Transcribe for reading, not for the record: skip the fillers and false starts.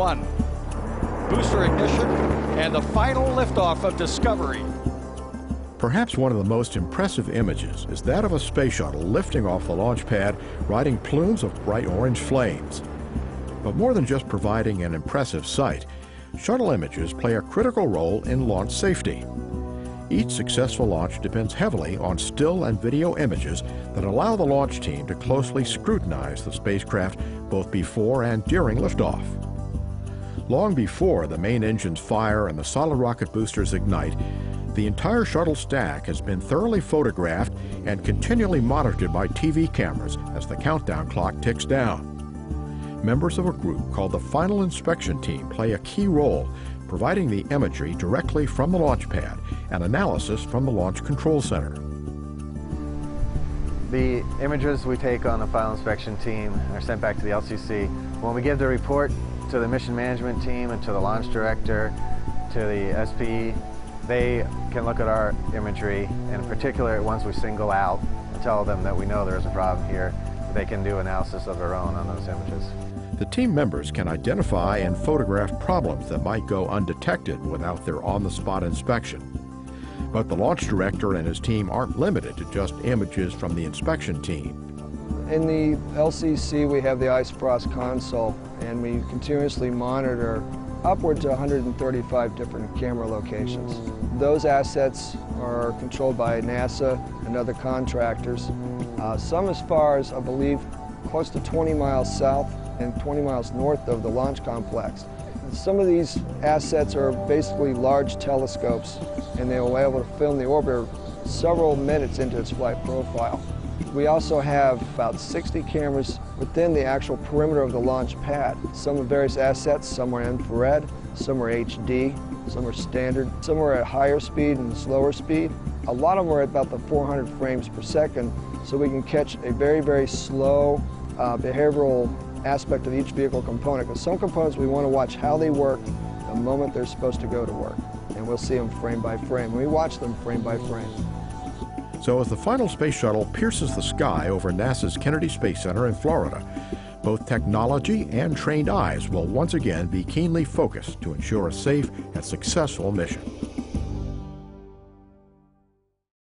1. Booster ignition and the final liftoff of Discovery. Perhaps one of the most impressive images is that of a space shuttle lifting off the launch pad, riding plumes of bright orange flames. But more than just providing an impressive sight, shuttle images play a critical role in launch safety. Each successful launch depends heavily on still and video images that allow the launch team to closely scrutinize the spacecraft both before and during liftoff. Long before the main engines fire and the solid rocket boosters ignite, the entire shuttle stack has been thoroughly photographed and continually monitored by TV cameras as the countdown clock ticks down. Members of a group called the Final Inspection Team play a key role, providing the imagery directly from the launch pad and analysis from the Launch Control Center. The images we take on the Final Inspection Team are sent back to the LCC. When we give the report to the Mission Management Team and to the Launch Director, to the SPE, they can look at our imagery, and in particular ones we single out and tell them that we know there is a problem here. They can do analysis of their own on those images. The team members can identify and photograph problems that might go undetected without their on-the-spot inspection. But the launch director and his team aren't limited to just images from the inspection team. In the LCC, we have the ice frost console, and we continuously monitor upward to 135 different camera locations. Those assets are controlled by NASA and other contractors. Some as far as, I believe, close to 20 miles south and 20 miles north of the launch complex. Some of these assets are basically large telescopes, and they will be able to film the orbiter several minutes into its flight profile. We also have about 60 cameras within the actual perimeter of the launch pad. Some of various assets, some are infrared, some are HD, some are standard, some are at higher speed and slower speed. A lot of them are at about the 400 frames per second, so we can catch a very, very slow behavioral aspect of each vehicle component. Because some components we want to watch how they work the moment they're supposed to go to work. And we'll see them frame by frame. We watch them frame by frame. So as the final space shuttle pierces the sky over NASA's Kennedy Space Center in Florida, both technology and trained eyes will once again be keenly focused to ensure a safe and successful mission.